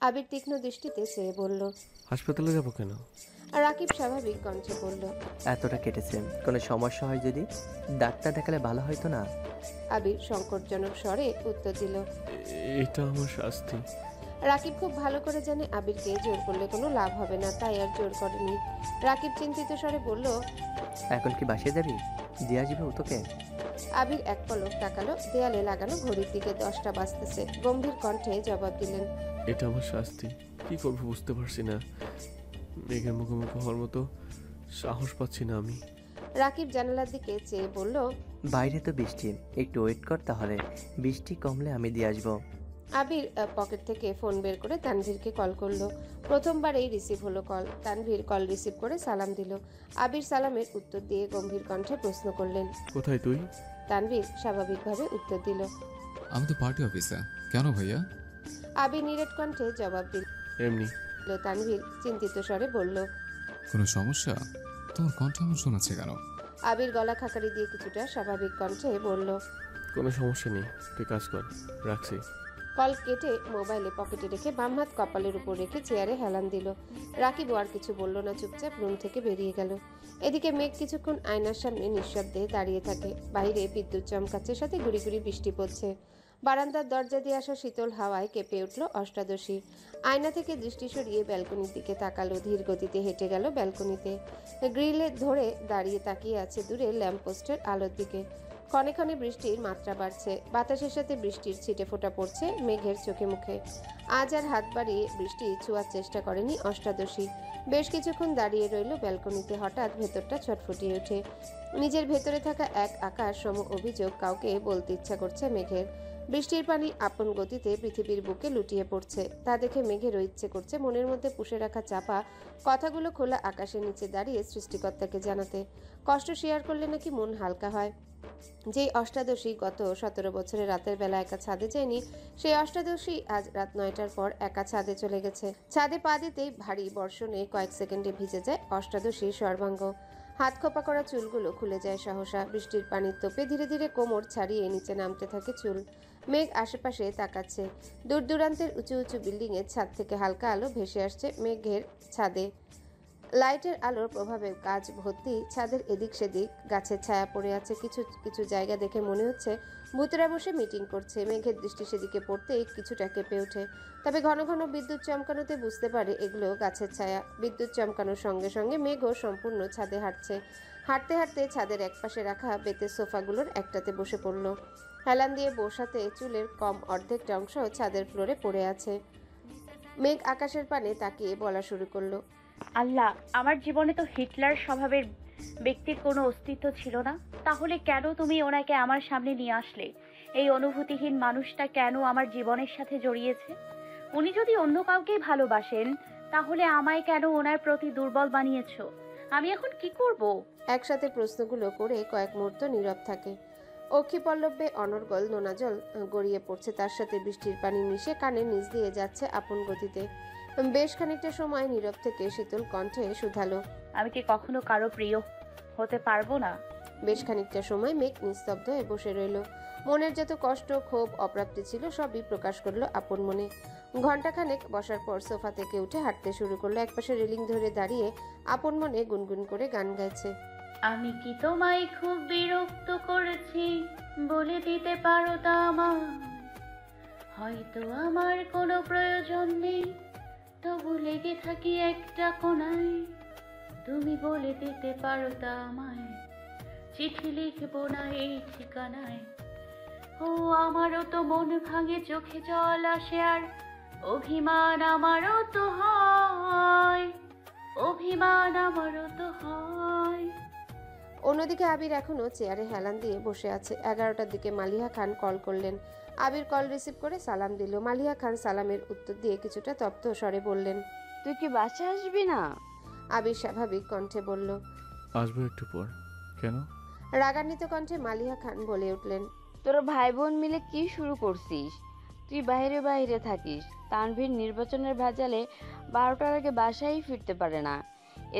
আবির তীক্ষ্ণ দৃষ্টিতে চেয়ে বলল, হাসপাতালে যাব কেন? রাকিব স্বাভাবিক কণ্ঠে বলল, এতটা কেটেছে, কোনো সমস্যা হয় যদি? ডাক্তার দেখালে ভালো হয়তো না? আবির সংকটজনক স্বরে উত্তর দিল। এটা আমার শাস্তি। রাকিব খুব ভালো করে জানে আবিরকে জোর করলে কোনো লাভ হবে না, তাই আর জোর করেনি। রাকিব চিন্তিত স্বরে বলল, এখন কি বাসায় যাবি? দিয়ে আসবে ও তোকে? আবির এক পলক তাকালো। দেয়ালে লাগানো ঘড়ির দিকে 10টা বাজতেছে। গম্ভীর কণ্ঠে জবাব দিলেন, এটা আমার শাস্তি। কি করবো বুঝতে পারছি না। মেঘের মুখোমুখি হওয়ার মতো সাহস পাচ্ছি না আমি। রাকিব জানালার দিকে চেয়ে বলল, বাইরে তো বৃষ্টি, একটু ওয়েট কর, তাহলে বৃষ্টি কমলে আমি দিয়ে আসবো। আবির পকেট থেকে ফোন বের করে তানভীরকে কল করলো। প্রথমবারেই রিসিভ হলো কল। তানভীর কল রিসিভ করে সালাম দিল। আবির সালামের উত্তর দিয়ে গম্ভীর কণ্ঠে প্রশ্ন করলেন, কোথায় তুই? তানভীর স্বাভাবিকভাবে উত্তর দিল। আমি তো পার্টি অফিসে। কেন ভাইয়া? আবির নিরেট কণ্ঠে জবাব দিল। এমনি। তানভীর চিন্তিত স্বরে বলল, কোনো সমস্যা? তোমার কণ্ঠ এমন শোনাচ্ছে কেন? আবির গলা খাকারি দিয়ে কিছুটা স্বাভাবিক কণ্ঠে বলল, কোনো সমস্যা নেই, তুই কাজ কর, রাখছি। কল কেটে মোবাইলে পকেটে রেখে বাম হাত কপালের উপর রেখে চেয়ারে হেলান দিল। রাকিব আর কিছু বলল না, চুপচাপ রুম থেকে বেরিয়ে গেল। এদিকে মেঘ কিছুক্ষণ আয়নার সামনে নিঃশব্দে দাঁড়িয়ে থাকে। বাইরে বিদ্যুৎ চমকাচ্ছে, সাথে গুড়ি গুড়ি বৃষ্টি পড়ছে। বারান্দার দরজা দিয়ে আসা শীতল হাওয়ায় কেঁপে উঠল অষ্টাদশী। আয়না থেকে দৃষ্টি সরিয়ে ব্যালকনির দিকে তাকালো। ধীর গতিতে হেঁটে গেল ব্যালকনিতে। গ্রিলে ধরে দাঁড়িয়ে তাকিয়ে আছে দূরে ল্যাম্পপোস্টের আলোর দিকে। ক্ষণে ক্ষণে বৃষ্টির মাত্রা বাড়ছে। বাতাসের সাথে বৃষ্টির ছিটে ফোঁটা পড়ছে মেঘের চোখে মুখে। আজ আর হাত বাড়িয়ে বৃষ্টি ছোঁয়ার চেষ্টা করেনি অষ্টাদশী। বেশ কিছুক্ষণ দাঁড়িয়ে রইল ব্যালকনিতে। হঠাৎ ভেতরটা ছটফটিয়ে ওঠে। নিজের ভেতরে থাকা এক আকাশ সম অভিযোগ কাউকে বলতে ইচ্ছা করছে মেঘের। বৃষ্টির পানি আপন গতিতে পৃথিবীর বুকে লুটিয়ে পড়ছে। তা দেখে মেঘেরও ইচ্ছে করছে মনের মধ্যে পুষে রাখা চাপা কথাগুলো খোলা আকাশের নিচে দাঁড়িয়ে সৃষ্টিকর্তাকে জানাতে। কষ্ট শেয়ার করলে নাকি মন হালকা হয়। যেই অষ্টাদশী গত 17 বছরে রাতের বেলা একা ছাদে যায়নি, সেই অষ্টাদশী আজ রাত 9টার পর একা ছাদে চলে গেছে। ছাদে পা দিতেই ভারী বর্ষণে কয়েক সেকেন্ডে ভিজে যায় অষ্টাদশীর সর্বাঙ্গ। হাত খোপা করা চুলগুলো খুলে যায় সহসা। বৃষ্টির পানির তোপে ধীরে ধীরে কোমর ছাড়িয়ে নিচে নামতে থাকে চুল। মেঘ আশেপাশে তাকাচ্ছে। দূর দূরান্তের উঁচু উঁচু বিল্ডিং এর ছাদ থেকে হালকা আলো ভেসে আসছে মেঘের ছাদে। লাইটের আলোর প্রভাবে গাছ ভর্তি। ছাদের এদিক সেদিক গাছের ছায়া পড়ে আছে। কিছু কিছু জায়গা দেখে মনে হচ্ছে ভূতেরা বসে মিটিং করছে। মেঘের দৃষ্টি সেদিকে পড়তেই কিছুটা কেঁপে ওঠে। তবে ঘন ঘন বিদ্যুৎ চমকানোতে বুঝতে পারে এগুলো গাছের ছায়া। বিদ্যুৎ চমকানোর সঙ্গে সঙ্গে মেঘও সম্পূর্ণ ছাদে হাঁটছে। হাঁটতে হাঁটতে ছাদের একপাশে রাখা বেতের সোফাগুলোর একটাতে বসে পড়ল। হেলান দিয়ে বসাতে চুলের কম অর্ধেকটা অংশ ছাদের ফ্লোরে পড়ে আছে। মেঘ আকাশের পানে তাকিয়ে বলা শুরু করলো, আল্লাহ, আমার জীবনে তো হিটলার স্বভাবের ব্যক্তির কোনো অস্তিত্ব ছিল না। তাহলে কেন তুমি ওনাকে আমার সামনে নিয়ে আসলে? এই অনুভূতিহীন মানুষটা কেন আমার জীবনের সাথে জড়িয়েছে? উনি যদি অন্য কাউকে ভালোবাসেন, তাহলে আমায় কেন ওনার প্রতি দুর্বল বানিয়েছো? আমি এখন কি করব? একসাথে প্রশ্নগুলো করে কয়েক মুহূর্ত নীরব থাকে। অক্ষিপল্লবে অনর্গল নোনা জল গড়িয়ে পড়ছে। তার সাথে বৃষ্টির পানি মিশে কানের নিচ দিয়ে যাচ্ছে আপন গতিতে। বেশ খানিকটা সময় নীরব থেকে শীতল কণ্ঠে শুধালো, আমি কি কখনো কারো প্রিয় হতে পারবো না? বেশ খানিকটা সময় মেঘ নিস্তব্ধ হয়ে বসে রইল। মনের যত কষ্ট, ক্ষোভ, অপ্রাপ্তি ছিল সবই প্রকাশ করলো আপন মনে। ঘণ্টাখানেক বসার পর সোফা থেকে উঠে হাঁটতে শুরু করলো। একপাশে রেলিং ধরে দাঁড়িয়ে আপন মনে গুনগুন করে গান গাইছে। আমি কি তোমায় খুব বিরক্ত করেছি? বলে দিতে পারো তা আমার? হয়তো আমার কোনো প্রয়োজন নেই, তবু লেগে থাকি একটা কোণায়। তুমি বলে দিতে পারো তা আমায়? চিঠি লিখবো না এই ঠিকানায়। ও আমারও তো মন ভাঙে, চোখে জল আসে, আর অভিমান আমারও তো হয়, অভিমান আমারও তো হয়। অন্যদিকে আবির এখনো চেয়ারে হেলান দিয়ে বসে আছে। 11টার দিকে মালিহা খান কল করলেন। আবির কল রিসিভ করে সালাম দিল। মালিহা খান সালামের উত্তর দিয়ে কিছুটা তপ্ত স্বরে বললেন, তুই কি বাসা আসবি না? আবির স্বাভাবিক কণ্ঠে বলল, আসবো একটু পর। কেন? রাগান্বিত কণ্ঠে মালিহা খান বলে উঠলেন, তোরা ভাই বোন মিলে কি শুরু করছিস? তুই বাইরে বাইরে থাকিস। তানভীর নির্বাচনের ভেজালে 12টার আগে বাসায় ফিরতে পারে না।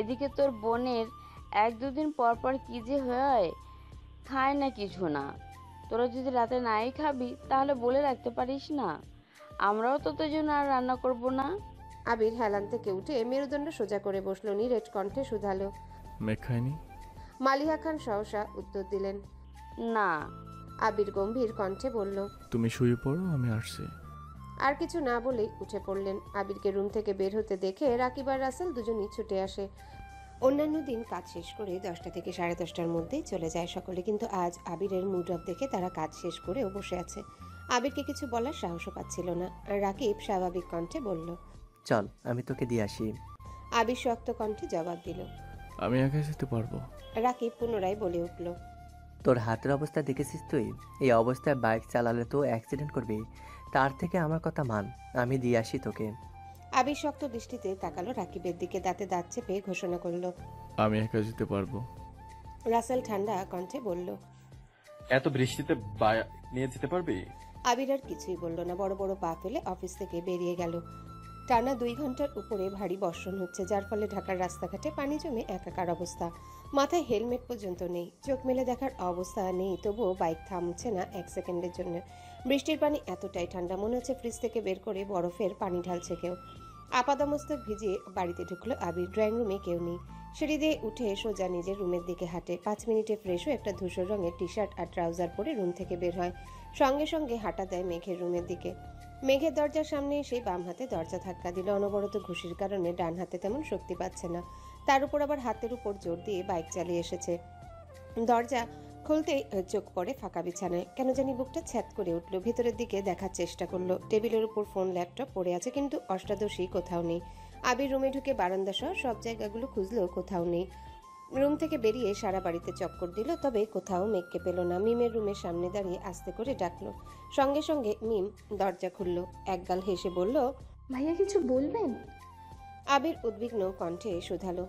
এদিকে তোর বোনের 1-2 দিন পর পর কি যে হয়, খায় না কিছু না। তোরা যদি রাতে নাই খাবি তাহলে বলে রাখতে পারিস না, আমরাও তো তোর জন্য আর রান্না করব না। আবির হেলান থেকে উঠে মেরুদণ্ড সোজা করে বসলো, নিরেট কণ্ঠে শুধালো। মেঘ খায়নি? মালিহা খান সহসা উত্তর দিলেন। না। আবির গম্ভীর কণ্ঠে বলল। তুমি শুয়ে পড়ো, আমি আসছি। আর কিছু না বলেই উঠে পড়লেন। আবিরকে রুম থেকে বের হতে দেখে রাকিব আর রাসেল দুজনই ছুটে আসে। অন্যান্য দিন কাজ শেষ করে 10টা থেকে 10:30টার মধ্যেই চলে যায় সকলে, কিন্তু আজ আবিরের মুড অফ দেখে তারা কাজ শেষ করেও বসে আছে। আবিরকে কিছু বলার সাহসও পাচ্ছিল না। আর রাকিব স্বাভাবিক কণ্ঠে বলল। চল আমি তোকে দিয়ে আসি। আবির শক্ত কণ্ঠে জবাব দিল। আমি একা যেতে পারবো। রাকিব পুনরায় বলে উঠল। তোর হাতের অবস্থা দেখেছিস তুই? এই অবস্থায় বাইক চালালে তো অ্যাক্সিডেন্ট করবি। তার থেকে আমার কথা মান, আমি দিয়ে আসি তোকে। আবির শক্ত দৃষ্টিতে তাকালো রাকিবের দিকে, দাঁতে দাঁত চেপে ঘোষণা করলো। আমি একা যেতে পারবো। রাসেল ঠান্ডা কণ্ঠে বলল। এত বৃষ্টিতে নিয়ে যেতে পারবি? আবির আর কিছুই বলল না, বড় বড় পা ফেলে অফিস থেকে বেরিয়ে গেল। টানা 2 ঘন্টার উপরে ভারী বর্ষণ হচ্ছে, যার ফলে ঢাকার রাস্তাঘাটে পানি জমে একাকার অবস্থা। মাথায় হেলমেট পর্যন্ত নেই, চোখ মেলে দেখার অবস্থা নেই, তবুও বাইক থামছে না 1 সেকেন্ডের জন্য। বৃষ্টির পানি এতটাই ঠান্ডা, মনে হচ্ছে ফ্রিজ থেকে বের করে বরফের পানি ঢালছে কেউ। আপাদমস্তক ভিজিয়ে বাড়িতে ঢুকলো আবির। ড্রয়িং রুমে কেউ নেই। সিঁড়ি দিয়ে উঠে সোজা নিজের রুমের দিকে হাঁটে। 5 মিনিটে ফ্রেশ হয়ে একটা ধূসর রঙের টি শার্ট আর ট্রাউজার পরে রুম থেকে বের হয়। সঙ্গে সঙ্গে হাঁটা দেয় মেঘের রুমের দিকে। মেঘের দরজার সামনে এসে বাম হাতে দরজা ধাক্কা দিল। অনবরত ঘুষির কারণে ডান হাতে তেমন শক্তি পাচ্ছে না, তার উপর আবার হাতের উপর জোর দিয়ে বাইক চালিয়ে এসেছে। দরজা খুলতেই চোখ পড়ে ফাঁকা বিছানায়। কেন জানি বুকটা ছ্যাদ করে উঠল। ভেতরের দিকে দেখার চেষ্টা করলো। টেবিলের উপর ফোন, ল্যাপটপ পড়ে আছে, কিন্তু অষ্টাদশী কোথাও নেই। আবির রুমে ঢুকে বারান্দা সহ সব জায়গাগুলো খুঁজলেও কোথাও নেই। রুম থেকে বেরিয়ে সারা বাড়িতে চক্কর দিল, তবে কোথাও মেঘকে পেল না। মিমের রুমের সামনে দাঁড়িয়ে আস্তে করে ডাকলো। সঙ্গে সঙ্গে মিম দরজা খুলল। একগাল হেসে বলল। ভাইয়া কিছু বলবেন? আবির উদ্বিগ্ন কণ্ঠে শুধালো।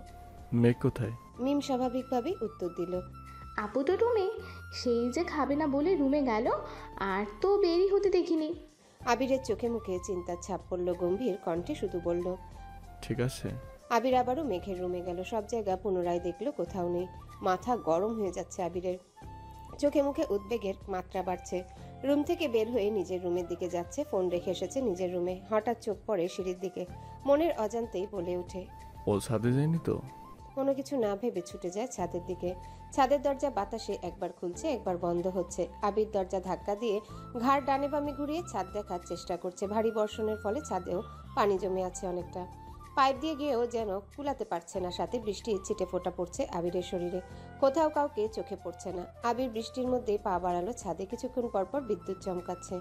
মেঘ কোথায়? মিম স্বাভাবিকভাবেই উত্তর দিল। আপু তো রুমে, সেই যে খাবে না বলে রুমে গেল, আর তো বেরি হতে দেখিনি। আবিরের চোখে মুখে চিন্তার ছাপ পড়ল। গম্ভীর কণ্ঠে শুধু বলল। ঠিক আছে। আবির আবারও মেঘের রুমে গেল। সব জায়গা পুনরায় দেখলো, কোথাও নেই। মাথা গরম হয়ে যাচ্ছে আবিরের। চোখে মুখে উদ্বেগের মাত্রা বাড়ছে। রুম থেকে বের হয়ে নিজের রুমের দিকে যাচ্ছে। ফোন রেখে এসেছে নিজের রুমে। হঠাৎ চোখ পড়ে সিঁড়ির দিকে। মনের অজান্তেই বলে ওঠে। ও ছাদে যায়নি তো? কোনো কিছু না ভেবে ছুটে যায় ছাদের দিকে। ছাদের দরজা বাতাসে একবার খুলছে, একবার বন্ধ হচ্ছে। আবির দরজা ধাক্কা দিয়ে ঘাড় ডানে বামে ঘুরিয়ে ছাদ দেখার চেষ্টা করছে। ভারী বর্ষণের ফলে ছাদেও পানি জমে আছে অনেকটা। পাইপ দিয়ে গিয়েও যেন কুলাতে পারছে না। সাথে বৃষ্টির ছিটে ফোঁটা পড়ছে আবিরের শরীরে। কোথাও কাউকে চোখে পড়ছে না। আবির বৃষ্টির মধ্যে পা বাড়ালো ছাদে। কিছুক্ষণ পরপর বিদ্যুৎ চমকাচ্ছে।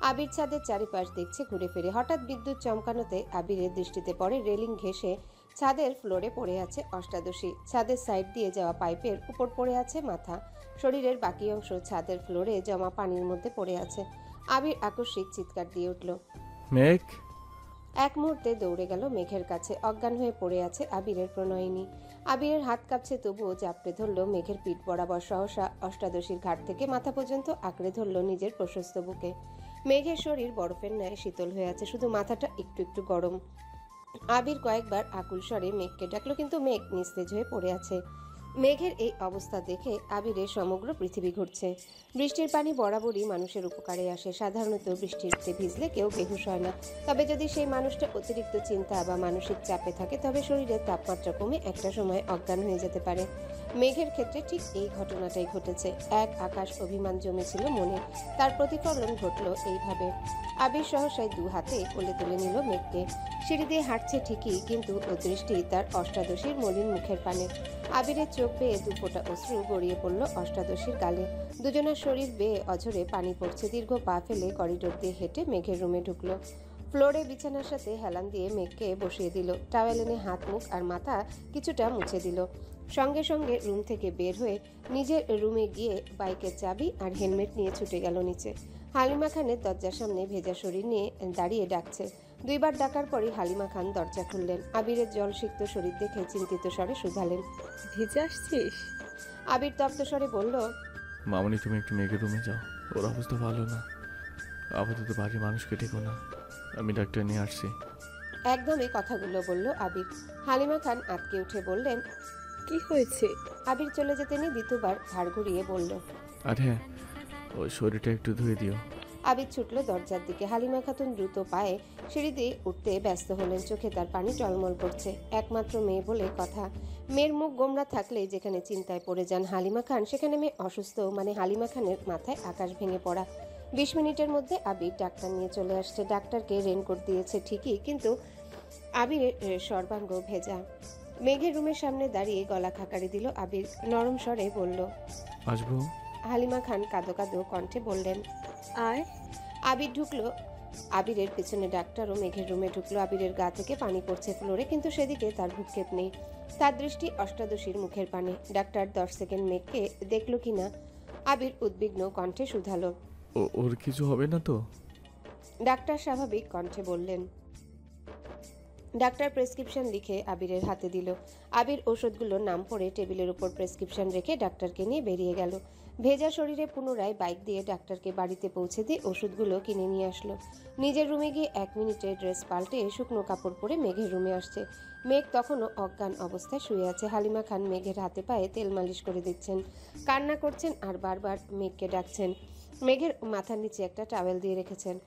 আবির ছাদের চারিপাশ দেখছে ঘুরে ফিরে। হঠাৎ বিদ্যুৎ চমকানোতে আবিরের দৃষ্টিতে পড়ে রেলিং ঘেঁষে ছাদের ফ্লোরে পড়ে আছে অষ্টাদশী। ছাদের সাইড দিয়ে যাওয়া পাইপের উপর পড়ে আছে মাথা। শরীরের বাকি অংশ ছাদের ফ্লোরে জমা পানির মধ্যে পড়ে আছে। আবির আকস্মিক চিৎকার দিয়ে উঠল। মেঘ! এক মুহূর্তে দৌড়ে গেল মেঘের কাছে। অজ্ঞান হয়ে পড়ে আছে আবিরের প্রণয়িনী। আবিরের হাত কাঁপছে, তবুও জাপটে ধরল মেঘের পিঠ বরাবর। সহসা অষ্টাদশীর ঘাট থেকে মাথা পর্যন্ত আঁকড়ে ধরল নিজের প্রশস্ত বুকে। মেঘের শরীর বরফের ন্যায় শীতল হয়ে আছে, শুধু মাথাটা একটু একটু গরম। আবির কয়েকবার আকুল স্বরে মেঘকে ডাকলো, কিন্তু মেঘ নিস্তেজ হয়ে পড়ে আছে। মেঘের এই অবস্থা দেখে আবিরের সমগ্র পৃথিবী ঘুরছে। বৃষ্টির পানি বরাবরই মানুষের উপকারে আসে। সাধারণত বৃষ্টিতে ভিজলে কেউ বেহুশ হয় না, তবে যদি সেই মানুষটা অতিরিক্ত চিন্তা বা মানসিক চাপে থাকে তবে শরীরের তাপমাত্রা কমে একটা সময় অজ্ঞান হয়ে যেতে পারে। মেঘের ক্ষেত্রে ঠিক এই ঘটনাটাই ঘটেছে। এক আকাশ অভিমান জমেছিল মনে, তার প্রতিফলন ঘটল এইভাবে। আবির সহসায় 2 হাতে কোলে তুলে নিল মেঘকে। সিঁড়ি দিয়ে হাঁটছে ঠিকই, কিন্তু দৃষ্টি তার অষ্টাদশীর মলিন মুখের পানে। আবিরের চোখ বেয়ে 2 ফোঁটা অশ্রু গড়িয়ে পড়ল অষ্টাদশীর গালে। দুজনের শরীর বেয়ে অঝরে পানি পড়ছে। দীর্ঘ পা ফেলে করিডোর দিয়ে হেঁটে মেঘের রুমে ঢুকলো। ফ্লোরে বিছানার সাথে হেলান দিয়ে মেঘকে বসিয়ে দিল। টাওয়েল এনে হাত মুখ আর মাথা কিছুটা মুছে দিল। সঙ্গে সঙ্গে রুম থেকে বের হয়ে নিজের রুমে গিয়ে বাইকের চাবি আর হেলমেট নিয়ে ছুটে গেল নিচে। হালিমা খানের দরজার সামনে ভেজা শরীর নিয়ে দাঁড়িয়ে ডাকছে। 2 বার ডাকার পরই হালিমা খান দরজা খুললেন। আবিরের জলসিক্ত শরীর দেখে চিন্তিত স্বরে শুধালেন। ভিজে আসছিস? আবির তপ্ত স্বরে বলল। মামনি, তুমি একটু মেঘের রুমে যাও, ওর অবস্থা ভালো না। আপাতত বাড়ির মানুষকে ডেকো না, আমি ডাক্তার নিয়ে আসছি। একদমই কথাগুলো বলল আবির। হালিমা খান আটকে উঠে বললেন। কি হয়েছে? আবির চলে যেতে নিয়ে দ্বিতীয়বার ঘাড় ঘুরিয়ে বলল। আর হ্যাঁ, ওই শরীরটা একটু ধুয়ে দিও। আবির ছুটল দরজার দিকে। হালিমা খাতুন দ্রুত পায়ে সিঁড়ি দিয়ে উঠতে ব্যস্ত হলেন। চোখে তার পানি টলমল করছে। একমাত্র মেয়ে বলে কথা। মেয়ের মুখ গোমরা থাকলে যেখানে চিন্তায় পড়ে যান হালিমা খান, সেখানে মেয়ে অসুস্থ মানে হালিমা খানের মাথায় আকাশ ভেঙে পড়া। 20 মিনিটের মধ্যে আবির ডাক্তার নিয়ে চলে আসছে। ডাক্তারকে রেনকোট দিয়েছে ঠিকই, কিন্তু আবিরের সর্বাঙ্গ ভেজা। মেঘের রুমের সামনে দাঁড়িয়ে গলা খাকারি দিল আবির। নরম স্বরে বলল, আসবো? হালিমা খান কাঁদো কাঁদো কণ্ঠে বললেন, আয়। আবির ঢুকলো। আবিরের পেছনে ডাক্তারও মেঘের রুমে ঢুকলো। আবিরের গা থেকে পানি পড়ছে ফ্লোরে, কিন্তু সেদিকে তার ভ্রুক্ষেপ নেই। তার দৃষ্টি অষ্টাদশীর মুখের পানে। ডাক্তার 10 সেকেন্ড মেঘকে দেখলো কিনা। আবির উদ্বিগ্ন কণ্ঠে শুধালো, ওর কিছু হবে না তো? ডাক্তার স্বাভাবিক কণ্ঠে বললেন। ডাক্তার প্রেসক্রিপশন লিখে আবিরের হাতে দিল। আবির ওষুধগুলোর নাম পড়ে টেবিলের উপর প্রেসক্রিপশন রেখে ডাক্তারকে নিয়ে বেরিয়ে গেল। ভেজা শরীরে পুনরায় বাইক দিয়ে ডাক্তারকে বাড়িতে পৌঁছে দিয়ে ওষুধগুলো কিনে নিয়ে আসলো। নিজের রুমে গিয়ে 1 মিনিটে ড্রেস পাল্টে শুকনো কাপড় পরে মেঘের রুমে আসছে। মেঘ তখনও অজ্ঞান অবস্থায় শুয়ে আছে। হালিমা খান মেঘের হাতে পায়ে তেল মালিশ করে দিচ্ছেন, কান্না করছেন আর বারবার মেঘকে ডাকছেন। মেঘের মাথার নিচে একটা টাওয়েল দিয়ে রেখেছেন।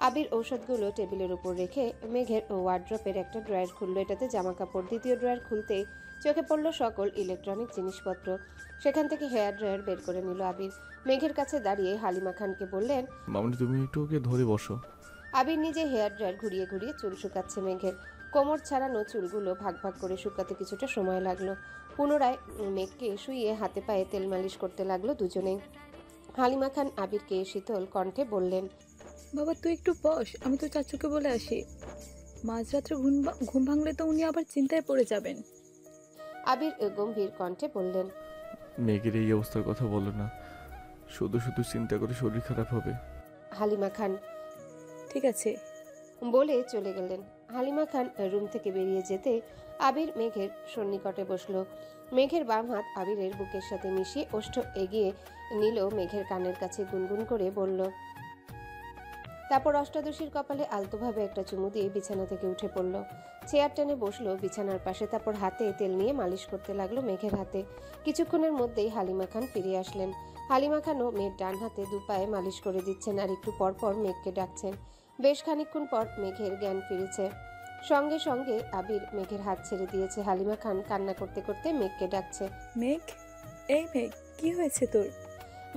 আবির ঔষধগুলো টেবিলের উপর রেখে মেঘের ওয়ার্ড্রপের একটা ড্রয়ার খুললো। এটাতে জামা কাপড়। দ্বিতীয় ড্রয়ার খুলতেই চোখে পড়লো সকল ইলেকট্রনিক জিনিসপত্র। সেখান থেকে হেয়ার ড্রয়ার বের করে নিল আবির। মেঘের কাছে দাঁড়িয়ে হালিমা খানকে বললেন, মামনি তুমি একটু ওকে ধরে বসো। আবির নিজে হেয়ার ড্রয়ার ঘুরিয়ে ঘুরিয়ে চুল শুকাচ্ছে মেঘের। কোমর ছাড়ানো চুলগুলো ভাগ ভাগ করে শুকাতে কিছুটা সময় লাগলো। পুনরায় মেঘকে শুইয়ে হাতে পায়ে তেল মালিশ করতে লাগলো দুজনেই। হালিমা খান আবিরকে শীতল কণ্ঠে বললেন, বাবা তুই একটু বস, আমি তো চাচুকে বলে আসি। মাঝরাত্রে ঘুম ভাঙলে তো উনি আবার চিন্তায় পড়ে যাবেন। আবির গম্ভীর কণ্ঠে বললেন, মেঘের এই অবস্থার কথা বলো না, শুধু শুধু চিন্তা করে শরীর খারাপ হবে। হালিমা খান ঠিক আছে বলে চলে গেলেন। হালিমা খান রুম থেকে বেরিয়ে যেতে আবির মেঘের সন্নিকটে বসলো। মেঘের বাম হাত আবিরের বুকের সাথে মিশিয়ে ওষ্ঠ এগিয়ে নিল মেঘের কানের কাছে, গুনগুন করে বলল। তারপর অষ্টাদশীর কপালে আলতোভাবে একটা চুমু দিয়ে বিছানা থেকে উঠে পড়ল। চেয়ার টেনে বসলো বিছানার পাশে। তারপর হাতে তেল নিয়ে মালিশ করতে লাগলো মেঘের হাতে। কিছুক্ষণের মধ্যেই হালিমা খান ফিরে আসলেন। হালিমা খানও মেয়ের ডান হাতে দুপায়ে মালিশ করে দিচ্ছেন আর একটু পর পর মেঘকে ডাকছেন। বেশ খানিকক্ষণ পর মেঘের জ্ঞান ফিরেছে। সঙ্গে সঙ্গে আবির মেঘের হাত ছেড়ে দিয়েছে। হালিমা খান কান্না করতে করতে মেঘকে ডাকছে, মেঘ, এই মেঘ, কি হয়েছে তোর?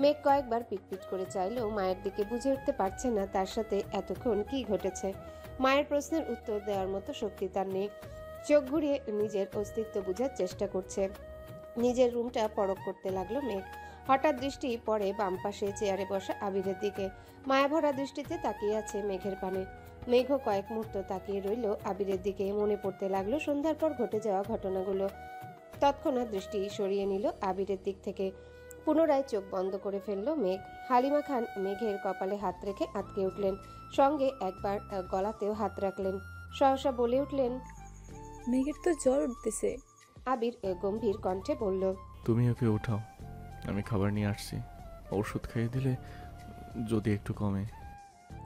মেঘ কয়েকবার পিটপিট করে চাইলেও মায়ের দিকে বুঝে উঠতে পারছে না তার সাথে এতক্ষণ কি ঘটেছে। মায়ের প্রশ্নের উত্তর দেওয়ার মতো শক্তি তার নেই। চোখ ঘুরিয়ে নিজের অস্তিত্ব বোঝার চেষ্টা করছে। নিজের রুমটা পরখ করতে লাগলো মেঘ। হঠাৎ দৃষ্টি পড়ে বাম পাশে চেয়ারে বসা আবিরের দিকে। মায়াভরা দৃষ্টিতে তাকিয়ে আছে মেঘের পানে। মেঘও কয়েক মুহূর্ত তাকিয়ে রইল আবিরের দিকে। মনে পড়তে লাগলো সন্ধ্যার পর ঘটে যাওয়া ঘটনাগুলো। তৎক্ষণাৎ দৃষ্টি সরিয়ে নিল আবিরের দিক থেকে। পুনরায় চোখ বন্ধ করে ফেলল মেঘ। হালিমা খান মেঘের কপালে হাত রেখে আটকে উঠলেন, সঙ্গে একবার গলাতেও হাত রাখলেন। সহসা বলে উঠলেন, মেঘের তো জ্বর উঠতেছে। আবির গম্ভীর কণ্ঠে বলল, তুমি ওকে উঠাও, আমি খাবার নিয়ে আসছি। ওষুধ খাইয়ে দিলে যদি একটু কমে।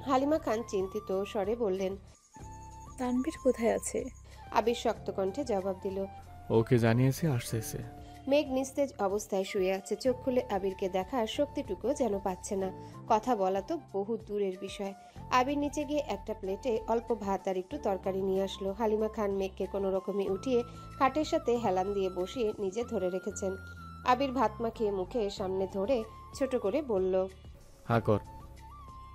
হালিমা খান চিন্তিত স্বরে বললেন। তানভীর কোথায় আছে? আবির শক্ত কণ্ঠে জবাব দিল, ওকে জানিয়েছে আসছে। মেঘ নিস্তেজ অবস্থায় শুয়ে আছে। চোখ খুলে আবিরকে দেখার শক্তিটুকু যেন পাচ্ছে না। কথা বলা তো বহু দূরের বিষয়। আবির নিচে গিয়ে একটা প্লেটে অল্প ভাত আর একটু তরকারি নিয়ে আসলো। হালিমা খান মেঘকে কোনো রকমে উঠিয়ে খাটের সাথে হেলান দিয়ে বসিয়ে নিজে ধরে রেখেছেন। আবির ভাত মাখিয়ে মুখে সামনে ধরে ছোট করে বলল, হা কর।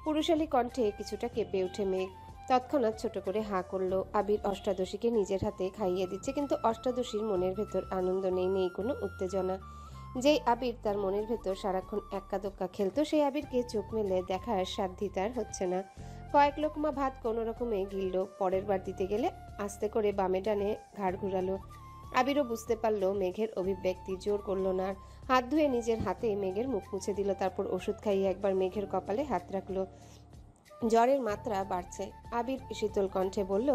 পুরুষালী কণ্ঠে কিছুটা কেঁপে ওঠে মেঘ। তৎক্ষণাৎ ছোট করে হাঁ করলো। আবির অষ্টাদশীকে নিজের হাতে খাইয়ে দিচ্ছে, কিন্তু অষ্টাদশীর মনের ভেতর আনন্দ নেই, নেই কোনো উত্তেজনা। যেই আবির তার মনের ভেতর সারাক্ষণ এক্কা দোক্কা খেলতো, সেই আবিরকে চোখ মেলে দেখার সাধ্যি তার হচ্ছে না। কয়েক লোকমা ভাত কোনো রকমে গিলল। পরের বার দিতে গেলে আস্তে করে বামে ডানে ঘাড় ঘুরালো। আবিরও বুঝতে পারলো মেঘের অভিব্যক্তি, জোর করলো না। হাত ধুয়ে নিজের হাতে মেঘের মুখ মুছে দিল। তারপর ওষুধ খাইয়ে একবার মেঘের কপালে হাত রাখলো। জ্বরের মাত্রা বাড়ছে। আবির শীতল কণ্ঠে বলল,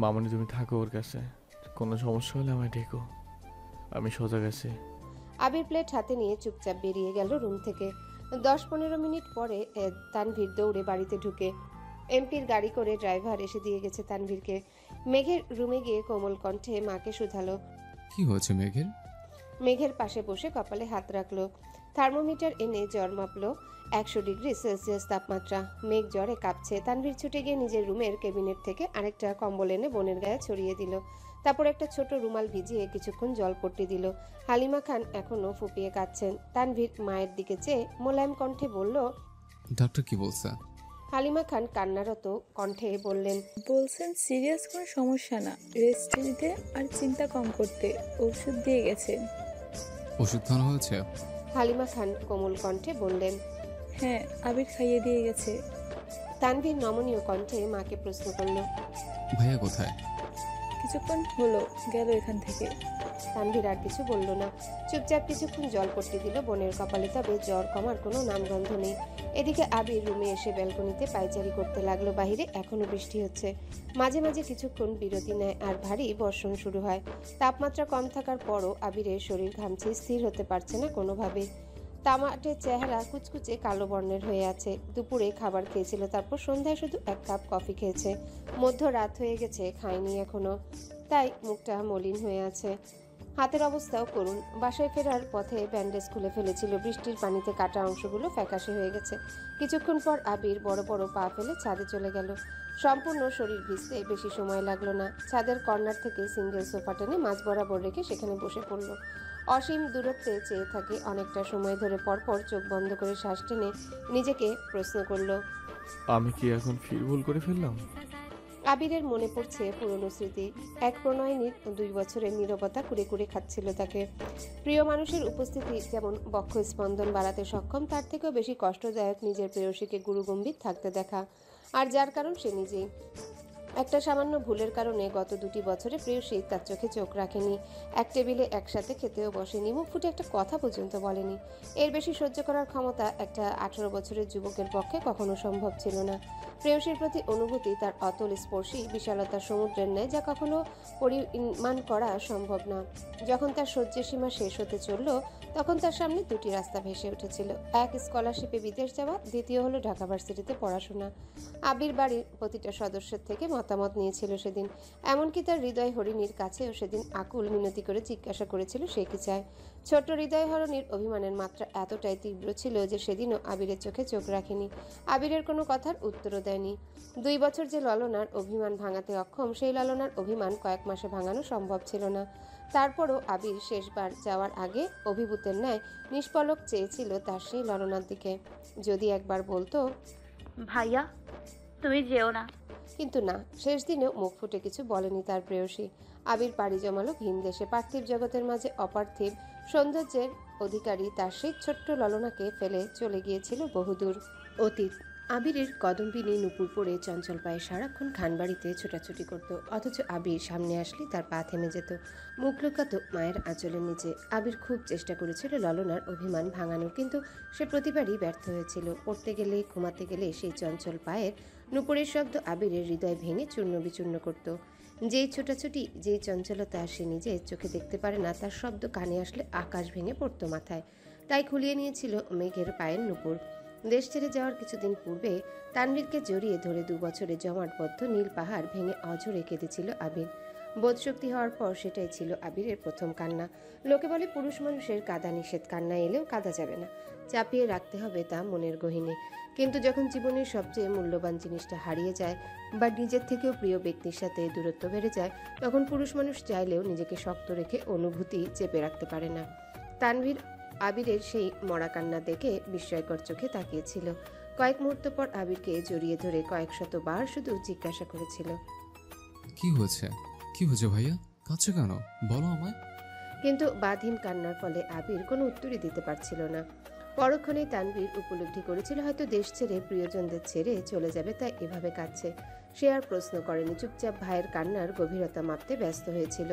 মামনি তুমি থাকো ওর কাছে, কোনো সমস্যা হলে আমায় ডেকো, আমি সজাগ আছি। আবির প্লেট হাতে নিয়ে চুপচাপ বেরিয়ে গেল রুম থেকে। 10-15 মিনিট পরে তানভীর দৌড়ে বাড়িতে ঢুকে। এমপির গাড়ি করে ড্রাইভার এসে দিয়ে গেছে তানভীরকে। মেঘের রুমে গিয়ে কোমল কণ্ঠে মাকে শুধালো। কি হয়েছে মেঘের? মেঘের পাশে বসে কপালে হাত রাখলো। থার্মোমিটার এনে জ্বর মাপলো। 100 ডিগ্রি সেলসিয়াস তাপমাত্রা। মেঘ জ্বরে কাঁপছে। তানভীর ছুটে গিয়ে নিজের রুমের ক্যাবিনেট থেকে আরেকটা কম্বল এনে বোনের গায়ে ছড়িয়ে দিল। তারপর একটা ছোট রুমাল ভিজিয়ে কিছুক্ষণ জলপট্টি দিল। হালিমা খান এখনো ফুপিয়ে কাঁদছেন। তানভীর মায়ের দিকে চেয়ে মোলায়েম কণ্ঠে বলল। ডাক্তার কি বলছে? হালিমা খান কান্নারত কণ্ঠে বললেন, বলছেন সিরিয়াস কোনো সমস্যা না, রেস্ট নিতে আর চিন্তা কম করতে ওষুধ দিয়ে গেছে। ওষুধ খাওয়ানো হয়েছে? হালিমা খান কোমল কণ্ঠে বললেন। হ্যাঁ, আবির খাইয়ে দিয়ে গেছে। তানভীর নমনীয় কণ্ঠে মাকে প্রশ্ন করল, ভাইয়া কোথায়? কিছুক্ষণ হলো গেল এখান থেকে। তানভীর আর কিছু বলল না। চুপচাপ কিছুক্ষণ জলপট্টি দিল বোনের কপালে। তবে জ্বর কমার কোনো নামগন্ধ নেই। এদিকে আবির রুমে এসে ব্যালকনিতে পায়চারি করতে লাগলো। বাহিরে এখনো বৃষ্টি হচ্ছে। মাঝে মাঝে কিছুক্ষণ বিরতি নেয় আর ভারী বর্ষণ শুরু হয়। তাপমাত্রা কম থাকার পরও আবিরের শরীর ঘামছে, স্থির হতে পারছে না কোনোভাবে। তামাটের চেহারা কুচকুচে কালো বর্ণের হয়ে আছে। দুপুরে খাবার খেয়েছিল, তারপর সন্ধ্যায় শুধু 1 কাপ কফি খেয়েছে। মধ্যরাত হয়ে গেছে, খায়নি এখনো, তাই মুখটা মলিন হয়ে আছে। হাতের অবস্থাও করুন। বাসায় ফেরার পথে ব্যান্ডেজ খুলে ফেলেছিল। বৃষ্টির পানিতে কাটা অংশগুলো ফ্যাকাশে হয়ে গেছে। কিছুক্ষণ পর আবির বড় বড় পা ফেলে ছাদে চলে গেল। সম্পূর্ণ শরীর ভিজতে বেশি সময় লাগলো না। ছাদের কর্নার থেকে সিঙ্গেল সোফা টেনে মাঝ বরাবর রেখে সেখানে বসে পড়ল। অসীম দূরত্বে চেয়ে থাকে অনেকটা সময় ধরে। পরপর চোখ বন্ধ করে শ্বাস টেনে নিজেকে প্রশ্ন করল, আমি কি এখন ভুল করে ফেললাম? আবিরের মনে পড়ছে পুরনো স্মৃতি। এক প্রণয়নীর 2 বছরের নীরবতা কুড়ে কুড়ে খাচ্ছিল তাকে। প্রিয় মানুষের উপস্থিতি যেমন বক্ষ স্পন্দন বাড়াতে সক্ষম, তার থেকেও বেশি কষ্টদায়ক নিজের প্রেয়সীকে গুরুগম্ভীর থাকতে দেখা। আর যার কারণ সে নিজেই। একটা সামান্য ভুলের কারণে গত 2টি বছরে প্রেয়সী তার চোখে চোখ রাখেনি। এক টেবিলে একসাথে খেতেও বসেনি, মুখ ফুটে একটা কথা পর্যন্ত বলেনি। এর বেশি সহ্য করার ক্ষমতা একটা 18 বছরের যুবকের পক্ষে কখনো সম্ভব ছিল না। প্রেয়সীর প্রতি অনুভূতি তার অতল স্পর্শী বিশালতার সমুদ্রের ন্যায়, যা কখনো পরিমাণ করা সম্ভব না। যখন তার সহ্যের সীমা শেষ হতে চলল, তখন তার সামনে 2টি রাস্তা ভেসে উঠেছিল। এক, স্কলারশিপে বিদেশ যাওয়া, দ্বিতীয় হলো ঢাকা ভার্সিটিতে পড়াশোনা। আবির বাড়ির প্রতিটা সদস্যের থেকে মতামত নিয়েছিল সেদিন। এমনকি তার হৃদয় হরিণীর কাছেও সেদিন আকুল মিনতি করে জিজ্ঞাসা করেছিল সে কি চায়। ছোট্ট হৃদয় হরিণীর অভিমানের মাত্রা এতটাই তীব্র ছিল যে সেদিনও আবিরের চোখে চোখ রাখেনি, আবিরের কোনো কথার উত্তরও দেয়নি। 2 বছর যে ললনার অভিমান ভাঙাতে অক্ষম, সেই ললনার অভিমান কয়েক মাসে ভাঙানো সম্ভব ছিল না। তারপরও আবির শেষবার যাওয়ার আগে অভিভূতের ন্যায় নিষ্পলক চেয়েছিল তার সেই ললনার দিকে। যদি একবার বলতো, ভাইয়া তুমি যেও না। কিন্তু না, শেষ দিনেও মুখ ফুটে কিছু বলেনি তার প্রেয়সী। আবির পাড়ি জমালো ভিন দেশে। পার্থিব জগতের মাঝে অপার্থিব সৌন্দর্যের অধিকারী তার সেই ছোট্ট ললনাকে ফেলে চলে গিয়েছিল বহুদূর অতীত। আবিরের কদম্বিনী নুপুর পরে চঞ্চল পায়ে সারাক্ষণ খানবাড়িতে ছোটাছুটি করত। অথচ আবির সামনে আসলে তার পা থেমে যেত, মুখ লুকাতো মায়ের আঁচলের নিচে। আবির খুব চেষ্টা করেছিল ললনার অভিমান ভাঙানোর, কিন্তু সে প্রতিবারই ব্যর্থ হয়েছিল। পড়তে গেলে, ঘুমাতে গেলে সেই চঞ্চল পায়ের নুপুরের শব্দ আবিরের হৃদয় ভেঙে চূর্ণ বিচূর্ণ করত। যেই ছোটাছুটি, যেই চঞ্চলতা সে নিজের চোখে দেখতে পারে না, তার শব্দ কানে আসলে আকাশ ভেঙে পড়তো মাথায়। তাই খুলিয়ে নিয়েছিল মেঘের পায়ের নুপুর। দেশ ছেড়ে যাওয়ার কিছুদিন পূর্বে তানভীরকে জড়িয়ে ধরে 2 বছরে জমাটবদ্ধ নীল পাহাড় ভেঙে অঝরে কেঁদেছিল আবির। বোধশক্তি হওয়ার পর সেটাই ছিল আবিরের প্রথম কান্না। লোকে বলে পুরুষ মানুষের কাঁদা নিষেধ, কান্না এলেও কাঁদা যাবে না, চাপিয়ে রাখতে হবে তা মনের গহীনে। কিন্তু যখন জীবনের সবচেয়ে মূল্যবান জিনিসটা হারিয়ে যায় বা নিজের থেকেও প্রিয় ব্যক্তির সাথে দূরত্ব বেড়ে যায়, তখন পুরুষ মানুষ চাইলেও নিজেকে শক্ত রেখে অনুভূতি চেপে রাখতে পারে না। তানভীর আবিরের সেই মরা কান্না দেখে বিস্ময়কর চোখে তাকিয়েছিল। কয়েক মুহূর্ত পর আবিরকে জড়িয়ে ধরে কয়েক শতবার শুধু জিজ্ঞাসা করেছিল, কি হয়েছে? কি হয়েছে ভাইয়া? কাঁদছো কেন? বলো আমায়। কিন্তু বাঁধহীন কান্নার ফলে আবির কোনো উত্তরই দিতে পারছিল না। পরক্ষণেই তানভীর উপলব্ধি করেছিল হয়তো দেশ ছেড়ে প্রিয়জনদের ছেড়ে চলে যাবে, তাই এভাবে কাঁদছে। সে আর প্রশ্ন করেনি, চুপচাপ ভাইয়ের কান্নার গভীরতা মাপতে ব্যস্ত হয়েছিল।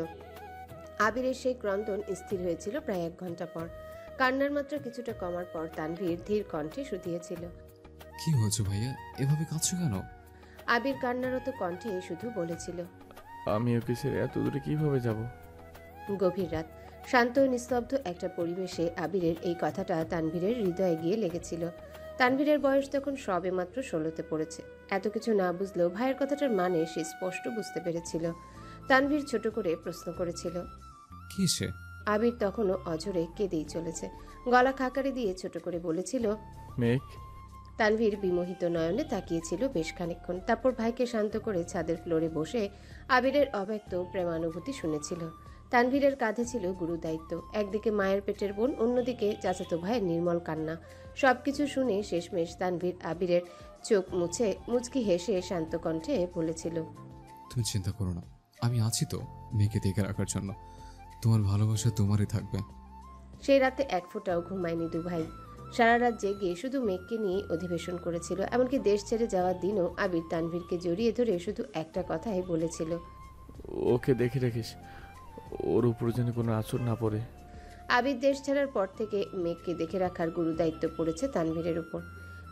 আবিরের সেই ক্রন্দন স্থির হয়েছিল প্রায় 1 ঘন্টা পর। কান্নার মাত্রা কিছুটা কমার পর তানভীর ধীর কণ্ঠে শুধিয়েছিল, কি হয়েছে ভাইয়া? এভাবে কাঁদছো কেন? আবির কান্নারত কণ্ঠে শুধু বলেছিল, আমি ওকে ছেড়ে এত দূরে কিভাবে যাব? গভীর রাত, শান্ত ও নিস্তব্ধ একটা পরিবেশে আবিরের এই কথাটা তানভীরের হৃদয়ে গিয়ে লেগেছিল। তানভীরের বয়স তখন সবে মাত্র 16তে পড়েছে। এত কিছু না বুঝলেও ভাইয়ের কথাটার মানে সে স্পষ্ট বুঝতে পেরেছিল। তানভীর ছোট করে প্রশ্ন করেছিল, কি সে? আবির তখনও অঝরে কেঁদেই চলেছে। গলা খাকারি দিয়ে ছোট করে বলেছিল, মেঘ, তানভীর বিমোহিত নয়নে তাকিয়েছিল বেশ খানিকক্ষণ, তারপর ভাইকে শান্ত করে ছাদের ফ্লোরে বসে আবিরের অব্যক্ত প্রেমানুভূতি শুনেছিল। তানভীরের কাঁধে ছিল গুরু দায়িত্ব, একদিকে মায়ের পেটের বোন, অন্যদিকে চাচাতো ভাইয়ের নির্মল কান্না। সবকিছু শুনে শেষমেশ তানভীর আবিরের চোখ মুছে মুচকি হেসে শান্ত কণ্ঠে বলেছিল, তুমি চিন্তা করো না, আমি আছি তো মেয়েকে দেখে রাখার জন্য। তোমার ভালোবাসা তোমারই থাকবে। সেই রাতে এক ফোঁটাও ঘুমায়নি দুভাই। সারা রাত জেগে শুধু মেঘকে নিয়ে অধিবেশন করেছিল। এমনকি দেশ ছেড়ে যাওয়ার দিনও আবির তানভীরকে জড়িয়ে ধরে শুধু একটা কথাই বলেছিল, ওকে দেখে রাখিস, ওর উপর যেন কোনো আঁচড় না পড়ে। আবির দেশ ছাড়ার পর থেকে মেঘকে দেখে রাখার গুরু দায়িত্ব পড়েছে তানভীরের উপর।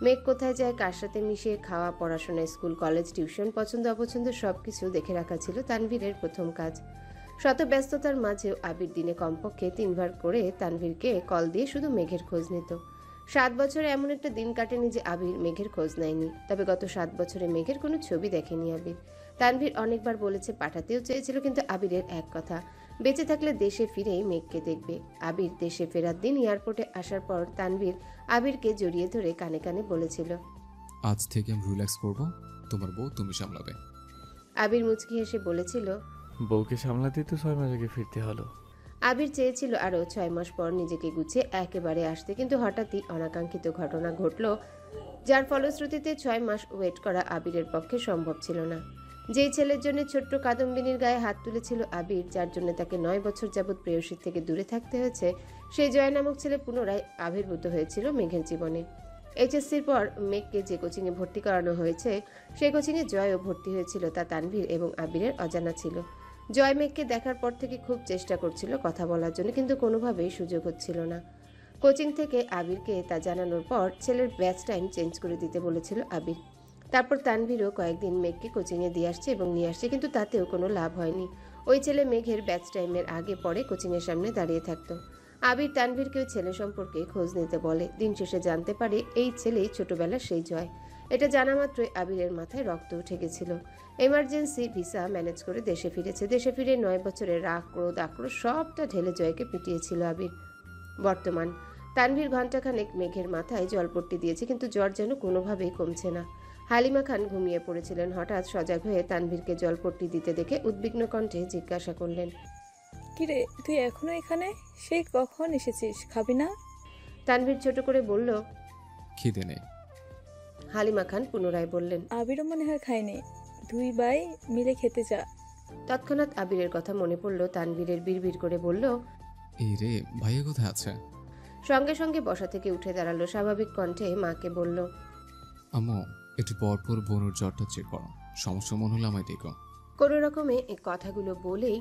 মেঘ কোথায় যায়, কার সাথে মিশে, খাওয়া, পড়াশোনা, স্কুল, কলেজ, টিউশন, পছন্দ অপছন্দ সবকিছু দেখে রাখা ছিল তানভীরের প্রথম কাজ। শত ব্যস্ততার মাঝেও আবির দিনে কমপক্ষে 3 বার করে তানভীরকে কল দিয়ে শুধু মেঘের খোঁজ নিত। 7 বছরে এমন একটা দিন কাটেনি যে আবির মেঘের খোঁজ নেয়নি। তবে গত 7 বছরে মেঘের কোনো ছবি দেখেনি আবির। তানভীর অনেকবার বলেছে, পাঠাতেও চেয়েছিল, কিন্তু আবিরের এক কথা, বেঁচে থাকলে দেশে ফিরেই মেঘকে দেখবে। আবির দেশে ফেরার দিন এয়ারপোর্টে আসার পর তানভীর আবিরকে জড়িয়ে ধরে কানে কানে বলেছিল, আজ থেকে আমি রিল্যাক্স করব, তোমার বউ তুমি সামলাবে। আবির মুচকি হেসে বলেছিল, বউকে সামলাতেই তো 6 মাস আগে ফিরতে হলো। আবির চেয়েছিল আরও 6 মাস পর নিজেকে গুছিয়ে একেবারে আসতে, কিন্তু হঠাৎই অনাকাঙ্ক্ষিত ঘটনা ঘটল, যার ফলশ্রুতিতে 6 মাস ওয়েট করা আবিরের পক্ষে সম্ভব ছিল না। যেই ছেলের জন্য ছোট্ট কাদম্বিনীর গায়ে হাত তুলেছিল আবির, যার জন্য তাকে 9 বছর যাবৎ প্রেয়সীর থেকে দূরে থাকতে হয়েছে, সেই জয় নামক ছেলে পুনরায় আবির্ভূত হয়েছিল মেঘের জীবনে। এইচএসসির পর মেঘকে যে কোচিংয়ে ভর্তি করানো হয়েছে, সেই কোচিংয়ে জয়ও ভর্তি হয়েছিল, তা তানভীর এবং আবিরের অজানা ছিল। জয় মেঘকে দেখার পর থেকে খুব চেষ্টা করছিল কথা বলার জন্য, কিন্তু কোনোভাবেই সুযোগ হচ্ছিল না। কোচিং থেকে আবিরকে তা জানানোর পর ছেলের ব্যাচ টাইম চেঞ্জ করে দিতে বলেছিল আবির। তারপর তানভীরও কয়েকদিন মেঘকে কোচিংয়ে দিয়ে আসছে এবং নিয়ে আসছে, কিন্তু তাতেও কোনো লাভ হয়নি। ওই ছেলে মেঘের ব্যাচ টাইমের আগে পরে কোচিংয়ের সামনে দাঁড়িয়ে থাকতো। আবির তানভীরকে ওই ছেলে সম্পর্কে খোঁজ নিতে বলে। দিন শেষে জানতে পারে এই ছেলেই ছোটবেলার সেই জয়। এটা জানা মাত্রই আবিরের মাথায় রক্ত উঠে গেছিল। এমার্জেন্সি ভিসা ম্যানেজ করে দেশে ফিরেছে। দেশে ফিরে 9 বছরের রাগ, ক্রোধ, আক্রোশ সবটা ঢেলে জয়কে পিটিয়েছিল আবির। বর্তমান তানভীর ঘণ্টাখানেক মেঘের মাথায় জলপট্টি দিয়েছে, কিন্তু জ্বর যেন কোনোভাবেই কমছে না। হালিমা খান ঘুমিয়ে পড়েছিলেন। হঠাৎ সজাগ হয়ে তানভীরকে জলপট্টি দিতে দেখে উদ্বিগ্ন কণ্ঠে জিজ্ঞাসা করলেন, কিরে তুই এখনো এখানে? সেই কখন এসেছিস, খাবি না? তানভীর ছোট করে বলল, খিদে নেই। হালিমা খান পুনরায় বললেন, আবিরও মনে হয় খায়নি, 2 ভাই মিলে খেতে যা। তৎক্ষণাৎ আবিরের কথা মনে পড়ল। তানভীরের বিড়বিড় করে বলল, এই রে, ভাইয়া কোথায় আছে? সঙ্গে সঙ্গে বসা থেকে উঠে দাঁড়ালো। স্বাভাবিক কণ্ঠে মাকে বলল, আম্মু, একটু পরপর বোনের জ্বরটা চেক করো, সমস্যা মনে হলে আমায় ডেকো। কোনো রকমে এই কথাগুলো বলেই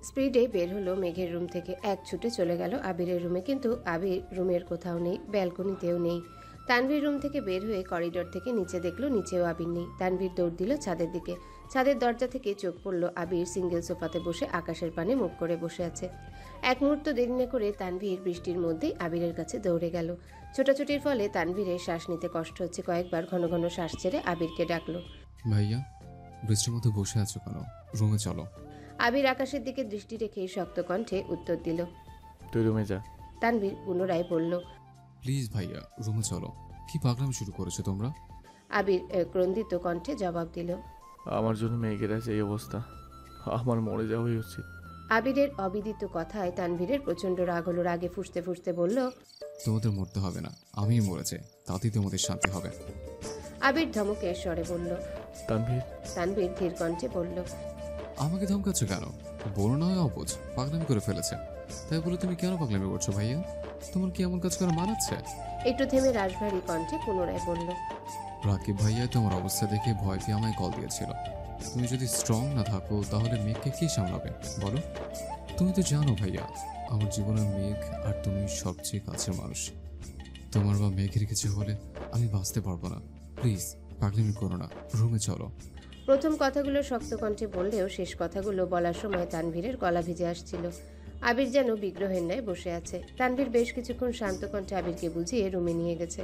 স্পিডে বের হলো মেঘের রুম থেকে। এক ছুটে চলে গেল আবিরের রুমে, কিন্তু আবির রুমের কোথাও নেই, ব্যালকনিতেও নেই। তানভীর রুম থেকে বের হয়ে করিডোর থেকে নিচে দেখলো, নিচেও আবির নেই। তানভীর দৌড় দিল ছাদের দিকে। ছাদের দরজা থেকে চোখ পড়ল আবির সিঙ্গেল সোফাতে বসে আকাশের পানে মুখ করে বসে আছে। এক মুহূর্ত দেরি না করে তানভীর বৃষ্টির মধ্যেই আবিরের কাছে দৌড়ে গেল। ছোটাছুটির ফলে তানভীরের শ্বাস নিতে কষ্ট হচ্ছে। কয়েকবার ঘন ঘন শ্বাস ছেড়ে আবিরকে ডাকলো, ভাইয়া, বৃষ্টির মধ্যে বসে আছো কেন? রুমে চলো। আবির আকাশের দিকে দৃষ্টি রেখেই শক্ত কণ্ঠে উত্তর দিল, তুই রুমে যা। তানভীর পুনরায় বলল, প্লিজ ভাইয়া, রুমে চলো। কি পাগলামি শুরু করেছো তোমরা? আবির ক্রন্দিত কণ্ঠে জবাব দিল, আমার জন্য মেঘের আছে এই অবস্থা, আমার মরে যাওয়াই উচিত। আবিরের অবিদিত কথায় তানভীরের প্রচন্ড রাগ হলো। রাগে ফুঁসতে ফুঁসতে বলল, তোমাদের মরতে হবে না, আমিই মরেছে, তাতেই তোমাদের শান্তি হবে। আবির ধমকের স্বরে বলল। তানভীর, তানভীর ধীর কণ্ঠে বলল, আমাকে ধমকাচ্ছ কেন? বড় নয় অবুঝ, পাগলামি করে ফেলেছে। তাই বলে তুমি কেন পাগলামি করছো ভাইয়া? তোমার কি এমন কাজ করা মানাচ্ছে? একটু থেমে রাশভারী কণ্ঠে পুনরায় বলল, রাকিব ভাইয়া তোমার অবস্থা দেখে ভয় পেয়ে আমায় কল দিয়েছিল। তুমি যদি স্ট্রং না থাকো তাহলে মেঘকে কে সামলাবে বলো? তুমি তো জানো ভাইয়া, আমার জীবনের মেঘ আর তুমি সবচেয়ে কাছের মানুষ। তোমার বা মেঘের কিছু হলে আমি বাঁচতে পারবো না। প্লিজ পাগলামি করো না, রুমে চলো। প্রথম কথাগুলো শক্ত কণ্ঠে বললেও শেষ কথাগুলো বলার সময় তানভীরের গলা ভিজে আসছিল। আবির যেন বিগ্রহের ন্যায় বসে আছে। তানভীর বেশ কিছুক্ষণ শান্ত কণ্ঠে আবিরকে বুঝিয়ে রুমে নিয়ে গেছে।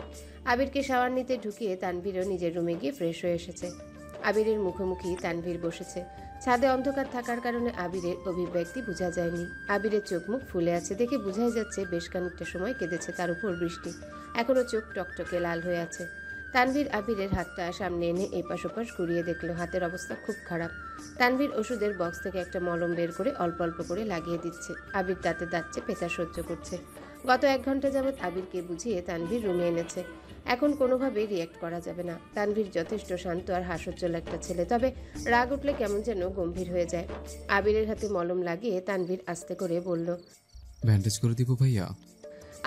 আবিরকে শাওয়ার নিতে ঢুকিয়ে তানভীরও নিজের রুমে গিয়ে ফ্রেশ হয়ে এসেছে। আবিরের মুখোমুখি তানভীর বসেছে। ছাদে অন্ধকার থাকার কারণে আবিরের অভিব্যক্তি বোঝা যায়নি। আবিরের চোখ মুখ ফুলে আছে দেখে বোঝাই যাচ্ছে বেশ খানিকটা সময় কেঁদেছে। তার উপর বৃষ্টি, এখনো চোখ টকটকে লাল হয়ে আছে। তানভীর আবিরের হাতটা সামনে এনে এপাশ ওপাশ ঘুরিয়ে দেখলো হাতের অবস্থা খুব খারাপ। তানভীর ওষুধের বক্স থেকে একটা মলম বের করে অল্প অল্প করে লাগিয়ে দিচ্ছে। আবির দাঁতে দাঁত চেপে তা সহ্য করছে। গত 1 ঘন্টা যাবৎ আবিরকে বুঝিয়ে তানভীর রুমে এনেছে। এখন কোনোভাবেই রিয়্যাক্ট করা যাবে না। তানভীর যথেষ্ট শান্ত আর হাস্যোজ্জ্বল একটা ছেলে, তবে রাগ উঠলে কেমন যেন গম্ভীর হয়ে যায়। আবিরের হাতে মলম লাগিয়ে তানভীর আস্তে করে বলল। ব্যান্ডেজ করে দিব ভাইয়া?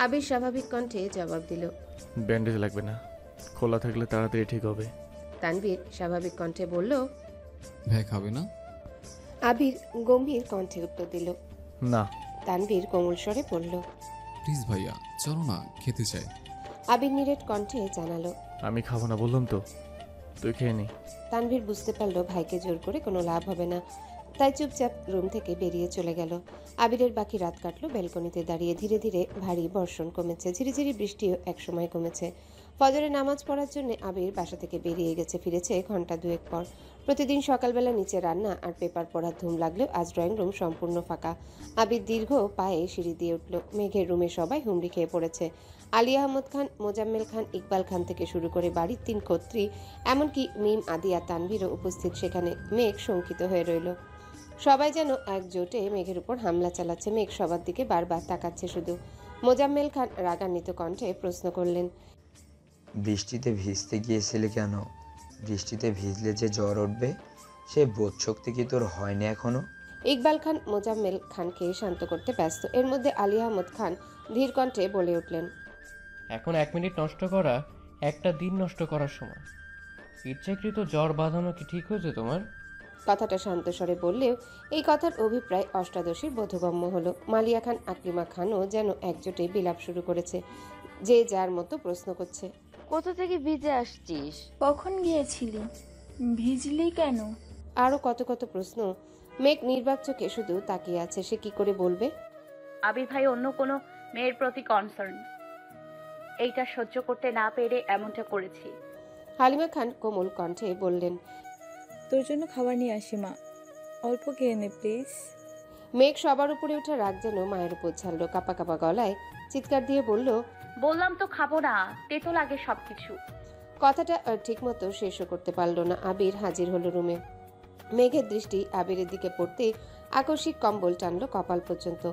আবির স্বাভাবিক কণ্ঠে জবাব দিল। ব্যান্ডেজ লাগবে না, খোলা থাকলে তাড়াতাড়ি ঠিক হবে। তানভীর স্বাভাবিক কণ্ঠে বলল। ভাই খাবে না? আবির গম্ভীর কণ্ঠে উত্তর দিল। না। তানভীর কোমল স্বরে পড়ল। প্লিজ ভাইয়া, চলো না, খেতে চাই। আবির নিরেট কণ্ঠে জানালো। আমি খাবো না বললাম তো, তুই খেয়ে নি। তানভীর বুঝতে পারলো ভাইকে জোর করে কোনো লাভ হবে না, তাই চুপচাপ রুম থেকে বেরিয়ে চলে গেল। আবিরের বাকি রাত কাটলো ব্যালকনিতে দাঁড়িয়ে। ধীরে ধীরে ভারী বর্ষণ কমেছে, ঝিরিঝিরি বৃষ্টিও একসময় কমেছে। ফজরে নামাজ পড়ার জন্য আবির বাসা থেকে বেরিয়ে গেছে, ফিরেছে ঘন্টা 2 পর। প্রতিদিন সকালবেলা নিচে রান্না আর পেপার পড়ার ধুম লাগলেও আজ ড্রয়িং রুম সম্পূর্ণ ফাঁকা। আবির দীর্ঘ পায়ে সিঁড়ি দিয়ে উঠল। মেঘের রুমে সবাই হুমড়ি খেয়ে পড়েছে। আলী আহমদ খান, মোজাম্মেল খান, ইকবাল খান থেকে শুরু করে বাড়ির 3 কর্ত্রী, এমনকি মিম, আদিয়া, তানভীরও উপস্থিত সেখানে। মেঘ শঙ্কিত হয়ে রইল। সবাই যেন একজোটে মেঘের উপর হামলা চালাচ্ছে। মেঘ সবার দিকে বারবার তাকাচ্ছে শুধু। মোজাম্মেল খান রাগান্বিত কণ্ঠে প্রশ্ন করলেন। বৃষ্টিতে ভিজতে গিয়েছিলে কেন? বৃষ্টিতে ভিজলে যে জ্বর উঠবে সে বোধশক্তি কি তোর হয়নি এখনো? ইকবাল খান মোজাম্মেল খানকে শান্ত করতে ব্যস্ত। এর মধ্যে আলী আহমদ খান ধীর কণ্ঠে বলে উঠলেন। এখন 1 মিনিট নষ্ট করা একটা দিন নষ্ট করার সময়। ইচ্ছাকৃত জ্বর বাঁধানো কি ঠিক হয়েছে তোমার? কথাটা শান্ত স্বরে বললেও এই কথার অভিপ্রায় অষ্টাদশীর বোধগম্য হলো। মালিয়া খান, আকলিমা খানও যেন একজোটে বিলাপ শুরু করেছে। যে যার মতো প্রশ্ন করছে। কোথা থেকে ভিজে আসছিস? কখন গিয়েছিলি? ভিজলি কেন? আরো কত কত প্রশ্ন। মেঘ নির্বাক চোখে শুধু তাকিয়ে আছে। সে কি করে বলবে? আবির ভাই অন্য কোনো মেয়ের প্রতি কনসার্ন, এইটা সহ্য করতে না পেরে এমনটা করেছি। হালিমা খান কোমল কণ্ঠে বললেন। তোর জন্য খাবার নিয়ে আসি মা, অল্প খেয়ে নে প্লিজ। মেঘ সবার উপরে উঠে রাগ যেন মায়ের উপর ছাড়লো। কাপা কাপা গলায় চিৎকার দিয়ে বলল। বললাম তো খাবো না, তেতো লাগে সবকিছু। কথাটা ঠিক মতো শেষও করতে পারল না। আবির হাজির হলো রুমে। মেঘের দৃষ্টি আবিরের দিকে পড়তে আকস্মিক কম্বল টানলো কপাল পর্যন্ত।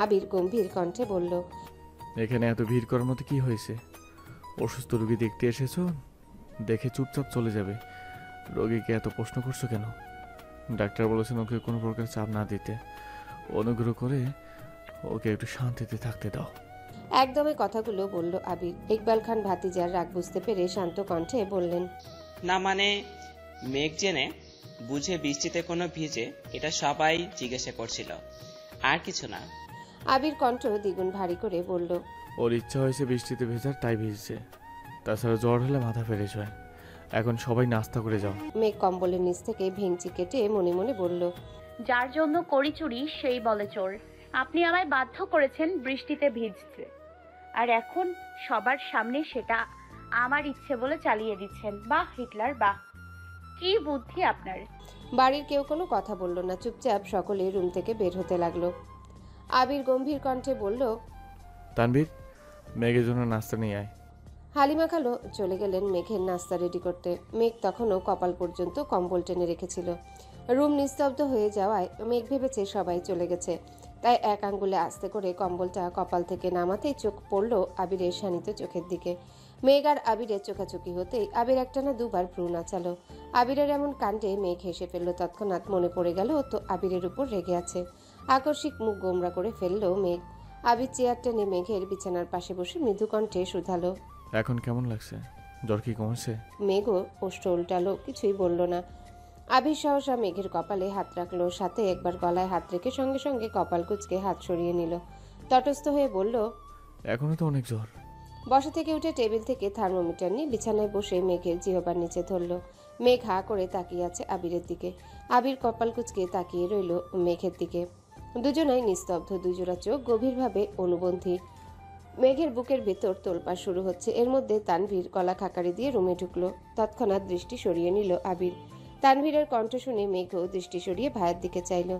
আবির গম্ভীর কণ্ঠে বলল। এখানে এত ভিড় করার মতো কি হয়েছে? অসুস্থ রোগী দেখতে এসেছো, দেখে চুপচাপ চলে যাবে। রোগীকে এত প্রশ্ন করছো কেন? ডাক্তার বলেছেন ওকে কোনো প্রকার চাপ না দিতে। অনুগ্রহ করে ওকে একটু শান্তিতে থাকতে দাও। একদমে কথাগুলো বলল আবির। ইকবাল খান ভাতিজার রাগ বুঝতে পেরে শান্ত কণ্ঠে বললেন। না মানে মেঘ জেনে বুঝে বৃষ্টিতে কোনো ভিজে, এটা সবাই জিজ্ঞাসা করছিল, আর কিছু না। আবির কণ্ঠ দ্বিগুণ ভারী করে বলল। ওর ইচ্ছা হয়েছে বৃষ্টিতে ভেজার, তাই ভিজছে। তাছাড়া জ্বর হলে মাথা ফেরেশ হয়। এখন সবাই নাস্তা করে যাও। মেঘ কম্বলের নিচ থেকে ভেঙচি কেটে মনে মনে বলল। যার জন্য করি চুরি সেই বলে চোর। আপনি আমায় বাধ্য করেছেন বৃষ্টিতে ভিজতে, আর এখন সবার সামনে সেটা আমার ইচ্ছে বলে চালিয়ে দিচ্ছেন। বাহ হিটলার, বাহ, কি বুদ্ধি আপনার। বাড়ির কেউ কোনো কথা বলল না। চুপচাপ সকলে রুম থেকে বের হতে লাগলো। আবির গম্ভীর কণ্ঠে বলল। তানভীর, মেঘের জন্য নাস্তা নিয়ে আয়। হালিমা খালো চলে গেলেন মেঘের নাস্তা রেডি করতে। মেঘ তখনও কপাল পর্যন্ত কম্বল টেনে রেখেছিল। রুম নিস্তব্ধ হয়ে যাওয়ায় মেঘ ভেবেছে সবাই চলে গেছে, তাই এক আঙ্গুলে আস্তে করে কম্বলটা কপাল থেকে নামাতেই চোখ পড়ল আবিরের শানিত চোখের দিকে। মেঘ আর আবিরের চোখাচোখি হতেই আবির একটানা 2 বার ভ্রু নাচালো। আবিরের এমন কাণ্ডে মেঘ হেসে ফেলল। তৎক্ষণাৎ মনে পড়ে গেল তো আবিরের উপর রেগে আছে। আকস্মিক মুখ গোমরা করে ফেলল মেঘ। আবির চেয়ার টেনে মেঘের বিছানার পাশে বসে মৃদু কণ্ঠে শুধালো। এখন কেমন লাগছে? জ্বর কি কমেছে? মেঘও ওষ্ঠ উল্টালো, কিছুই বলল না। আবির সহসা মেঘের কপালে হাত রাখলো, সাথে একবার গলায় হাত রেখে সঙ্গে সঙ্গে কপাল কুঁচকে হাত সরিয়ে নিল। তটস্থ হয়ে বলল। এখনো তো অনেক জ্বর। বসা থেকে উঠে টেবিল থেকে থার্মোমিটার নিয়ে বিছানায় বসে মেঘের জিহবার নিচে ধরল। মেঘ হা করে তাকিয়ে আছে আবিরের দিকে। আবির কপাল কুঁচকে তাকিয়ে রইল মেঘের দিকে। দুজনাই নিস্তব্ধ, দুজোড়া চোখ গভীরভাবে অনুবন্ধী। মেঘের বুকের ভেতর তোলপাড় শুরু হচ্ছে। এর মধ্যে তানভীর গলা খাকারি দিয়ে রুমে ঢুকলো। তৎক্ষণাৎ দৃষ্টি সরিয়ে নিল আবির। তানভীরের কণ্ঠ শুনে মেঘও দৃষ্টি সরিয়ে ভাইয়ের দিকে চাইল।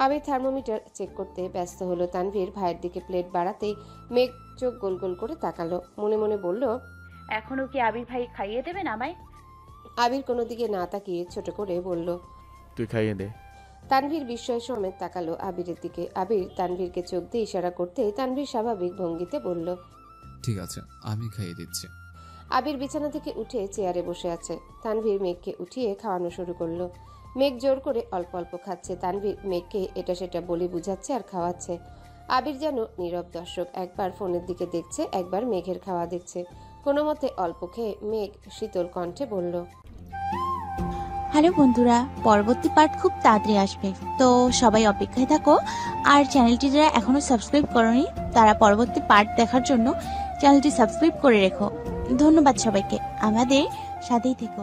আবির থার্মোমিটার চেক করতে ব্যস্ত হলো। তানভীর ভাইয়ের দিকে প্লেট বাড়াতেই মেঘ চোখ গোল গোল করে তাকালো। মনে মনে বলল। এখনো কি আবির ভাই খাইয়ে দেবেন আমায়? আবির কোনো দিকে না তাকিয়ে ছোট করে বলল। তুই খাইয়ে দে। তানভীর বিস্ময় সমেত তাকালো আবিরের দিকে। আবির তানভীরকে চোখ দিয়ে ইশারা করতে তানভীর স্বাভাবিক ভঙ্গিতে বলল, ঠিক আছে, আমি খাইয়ে দিচ্ছি। আবির বিছানা থেকে উঠে চেয়ারে বসে আছে। তানভীর মেঘকে উঠিয়ে খাওয়ানো শুরু করলো। মেঘ জোর করে অল্প অল্প খাচ্ছে। তানভীর মেঘকে এটা সেটা বলে বুঝাচ্ছে আর খাওয়াচ্ছে। আবির যেন নীরব দর্শক, একবার ফোনের দিকে দেখছে, একবার মেঘের খাওয়া দেখছে। কোনো মতে অল্প খেয়ে মেঘ শীতল কণ্ঠে বলল, হ্যালো বন্ধুরা, পরবর্তী পার্ট খুব তাড়াতাড়ি আসবে, তো সবাই অপেক্ষায় থাকো। আর চ্যানেলটি যারা এখনো সাবস্ক্রাইব করোনি তারা পরবর্তী পার্ট দেখার জন্য চ্যানেলটি সাবস্ক্রাইব করে রেখো। ধন্যবাদ সবাইকে, আমাদের সাথেই থেকো।